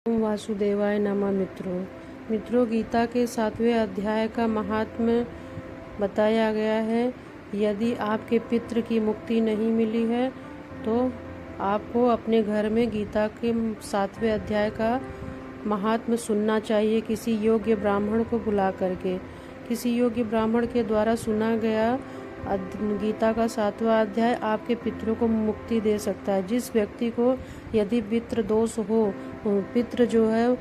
ओम वासुदेवाय नमः। मित्रों, गीता के 7वें अध्याय का महात्म्य बताया गया है। यदि आपके पितृ की मुक्ति नहीं मिली है तो आपको अपने घर में गीता के 7वें अध्याय का महात्म्य सुनना चाहिए, किसी योग्य ब्राह्मण को बुला करके। किसी योग्य ब्राह्मण के द्वारा सुना गया गीता का 7वां अध्याय आपके पितरों को मुक्ति दे सकता है। जिस व्यक्ति को यदि पितृ दोष हो, पितृ जो है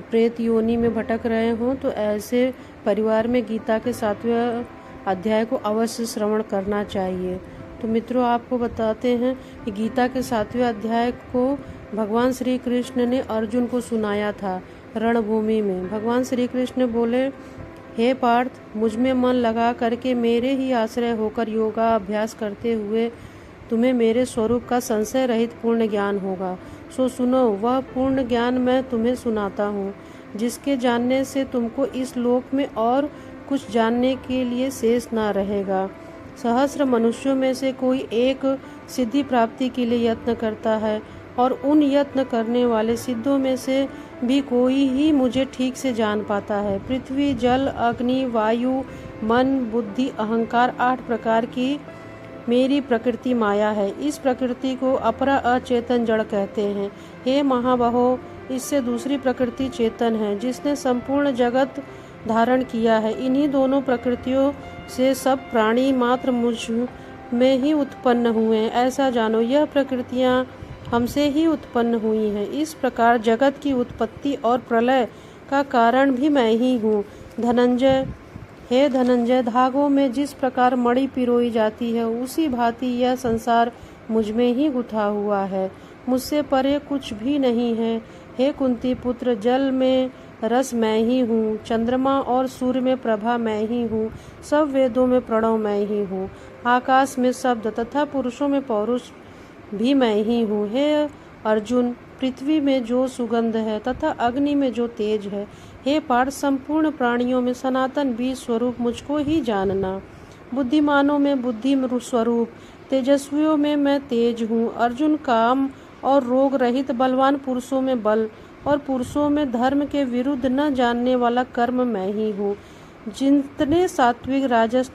प्रेत योनि में भटक रहे हों, तो ऐसे परिवार में गीता के 7वें अध्याय को अवश्य श्रवण करना चाहिए। तो मित्रों, आपको बताते हैं कि गीता के 7वें अध्याय को भगवान श्री कृष्ण ने अर्जुन को सुनाया था रणभूमि में। भगवान श्री कृष्ण बोले, हे पार्थ, मुझ में मन लगा करके मेरे ही आश्रय होकर योगा अभ्यास करते हुए तुम्हें मेरे स्वरूप का संशय रहित पूर्ण ज्ञान होगा। सो सुनो, वह पूर्ण ज्ञान मैं तुम्हें सुनाता हूँ, जिसके जानने से तुमको इस लोक में और कुछ जानने के लिए शेष न रहेगा। सहस्र मनुष्यों में से कोई एक सिद्धि प्राप्ति के लिए यत्न करता है, और उन यत्न करने वाले सिद्धों में से भी कोई ही मुझे ठीक से जान पाता है। पृथ्वी, जल, अग्नि, वायु, मन, बुद्धि, अहंकार 8 प्रकार की मेरी प्रकृति माया है। इस प्रकृति को अपरा अचेतन जड़ कहते हैं। हे महाबाहो, इससे दूसरी प्रकृति चेतन है, जिसने संपूर्ण जगत धारण किया है। इन्हीं दोनों प्रकृतियों से सब प्राणी मात्र मुझ में ही उत्पन्न हुए हैं, ऐसा जानो। यह प्रकृतियाँ हमसे ही उत्पन्न हुई हैं। इस प्रकार जगत की उत्पत्ति और प्रलय का कारण भी मैं ही हूँ। धनंजय, हे धनंजय, धागों में जिस प्रकार मणि पिरोई जाती है, उसी भांति यह संसार मुझ में ही गुथा हुआ है। मुझसे परे कुछ भी नहीं है। हे कुंती पुत्र, जल में रस मैं ही हूँ, चंद्रमा और सूर्य में प्रभा मैं ही हूँ, सब वेदों में प्रणव मैं ही हूँ, आकाश में शब्द तथा पुरुषों में पौरुष भी मैं ही हूँ। हे अर्जुन, पृथ्वी में जो सुगंध है तथा अग्नि में जो तेज है। हे पार्थ, संपूर्ण प्राणियों में सनातन बीज स्वरूप मुझको ही जानना। बुद्धिमानों में बुद्धि स्वरूप, तेजस्वियों में मैं तेज हूँ। अर्जुन, काम और रोग रहित बलवान पुरुषों में बल, और पुरुषों में धर्म के विरुद्ध न जानने वाला कर्म मैं ही हूँ। जितने सात्विक, राजस,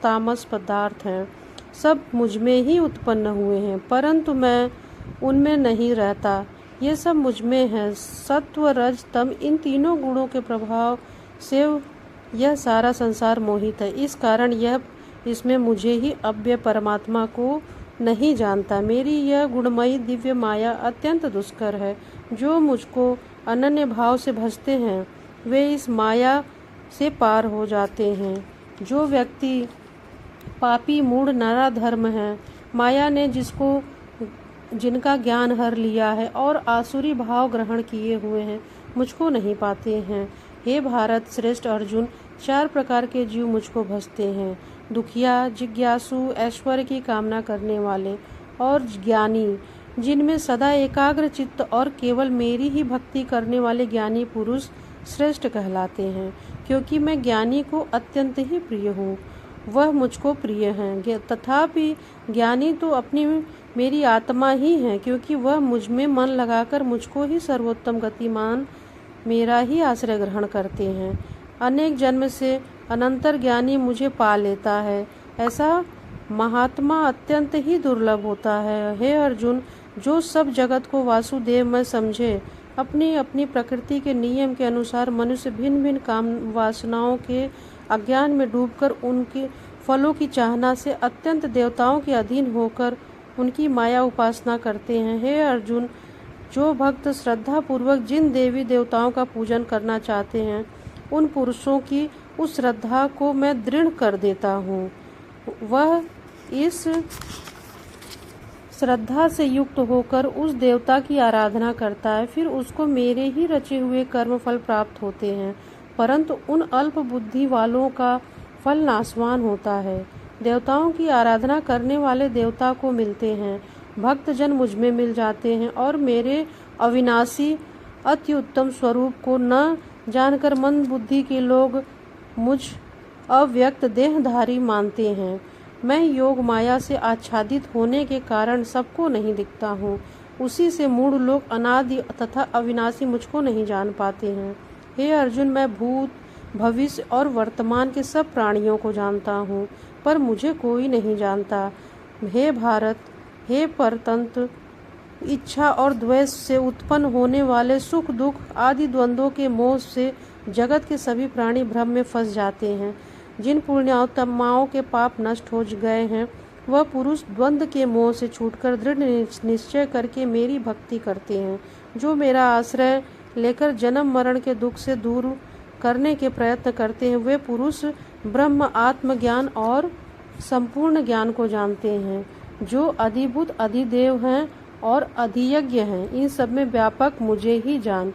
तामस पदार्थ हैं, सब मुझ में ही उत्पन्न हुए हैं, परंतु मैं उनमें नहीं रहता। ये सब मुझ में है। सत्व, रज, तम, इन तीनों गुणों के प्रभाव से यह सारा संसार मोहित है। इस कारण यह इसमें मुझे ही अव्यय परमात्मा को नहीं जानता। मेरी यह गुणमयी दिव्य माया अत्यंत दुष्कर है। जो मुझको अनन्य भाव से भजते हैं, वे इस माया से पार हो जाते हैं। जो व्यक्ति पापी, मूढ़, नराधर्म है, माया ने जिनका ज्ञान हर लिया है और आसुरी भाव ग्रहण किए हुए हैं, मुझको नहीं पाते हैं। हे भारत श्रेष्ठ अर्जुन, 4 प्रकार के जीव मुझको भजते हैं। दुखिया, जिज्ञासु, ऐश्वर्य की कामना करने वाले और ज्ञानी, जिनमें सदा एकाग्र चित्त और केवल मेरी ही भक्ति करने वाले ज्ञानी पुरुष श्रेष्ठ कहलाते हैं। क्योंकि मैं ज्ञानी को अत्यंत ही प्रिय हूँ, वह मुझको प्रिय हैं। तथापि ज्ञानी तो अपनी मेरी आत्मा ही है, क्योंकि वह मुझ में मन लगाकर मुझको ही सर्वोत्तम गतिमान मेरा ही आश्रय ग्रहण करते हैं। अनेक जन्म से अनंतर ज्ञानी मुझे पा लेता है। ऐसा महात्मा अत्यंत ही दुर्लभ होता है। हे अर्जुन, जो सब जगत को वासुदेव में समझे, अपनी अपनी प्रकृति के नियम के अनुसार मनुष्य भिन्न भिन्न काम वासनाओं के अज्ञान में डूबकर उनके फलों की चाहना से अत्यंत देवताओं के अधीन होकर उनकी माया उपासना करते हैं। हे अर्जुन, जो भक्त श्रद्धा पूर्वक जिन देवी देवताओं का पूजन करना चाहते हैं, उन पुरुषों की उस श्रद्धा को मैं दृढ़ कर देता हूँ। वह इस श्रद्धा से युक्त होकर उस देवता की आराधना करता है, फिर उसको मेरे ही रचे हुए कर्म फल प्राप्त होते हैं। परंतु उन अल्प बुद्धि वालों का फल नाशवान होता है। देवताओं की आराधना करने वाले देवता को मिलते हैं, भक्त जन मुझ में मिल जाते हैं, और मेरे अविनाशी अति उत्तम स्वरूप को न जानकर मंद बुद्धि के लोग मुझ अव्यक्त देहधारी मानते हैं। मैं योग माया से आच्छादित होने के कारण सबको नहीं दिखता हूँ। उसी से मूढ़ लोग अनादि तथा अविनाशी मुझको नहीं जान पाते हैं। हे अर्जुन, मैं भूत, भविष्य और वर्तमान के सब प्राणियों को जानता हूँ, पर मुझे कोई नहीं जानता। हे भारत, हे परतंत्र, इच्छा और द्वेष से उत्पन्न होने वाले सुख दुख आदि द्वंद्वों के मोह से जगत के सभी प्राणी भ्रम में फंस जाते हैं। जिन पुण्यात्माओं के पाप नष्ट हो गए हैं, वह पुरुष द्वंद्व के मोह से छूटकर दृढ़ निश्चय करके मेरी भक्ति करते हैं। जो मेरा आश्रय लेकर जन्म मरण के दुख से दूर करने के प्रयत्न करते हैं, वे पुरुष ब्रह्म, आत्मज्ञान और संपूर्ण ज्ञान को जानते हैं। जो अधिभूत, अधिदेव हैं और अधियज्ञ हैं, इन सब में व्यापक मुझे ही जान।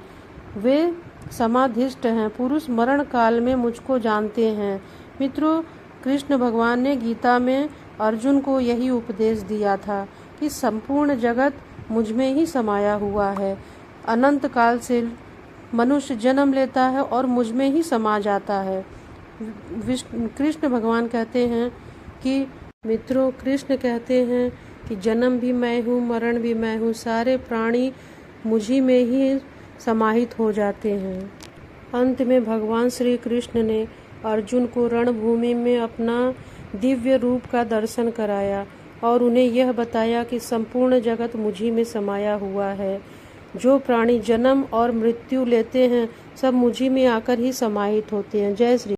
वे समाधिष्ट हैं, पुरुष मरण काल में मुझको जानते हैं। मित्रों, कृष्ण भगवान ने गीता में अर्जुन को यही उपदेश दिया था कि संपूर्ण जगत मुझ में ही समाया हुआ है। अनंत काल से मनुष्य जन्म लेता है और मुझ में ही समा जाता है। कृष्ण भगवान कहते हैं कि मित्रों, कृष्ण कहते हैं कि जन्म भी मैं हूँ, मरण भी मैं हूँ, सारे प्राणी मुझी में ही समाहित हो जाते हैं। अंत में भगवान श्री कृष्ण ने अर्जुन को रणभूमि में अपना दिव्य रूप का दर्शन कराया और उन्हें यह बताया कि संपूर्ण जगत मुझी में समाया हुआ है। जो प्राणी जन्म और मृत्यु लेते हैं, सब मुझी में आकर ही समाहित होते हैं। जय श्री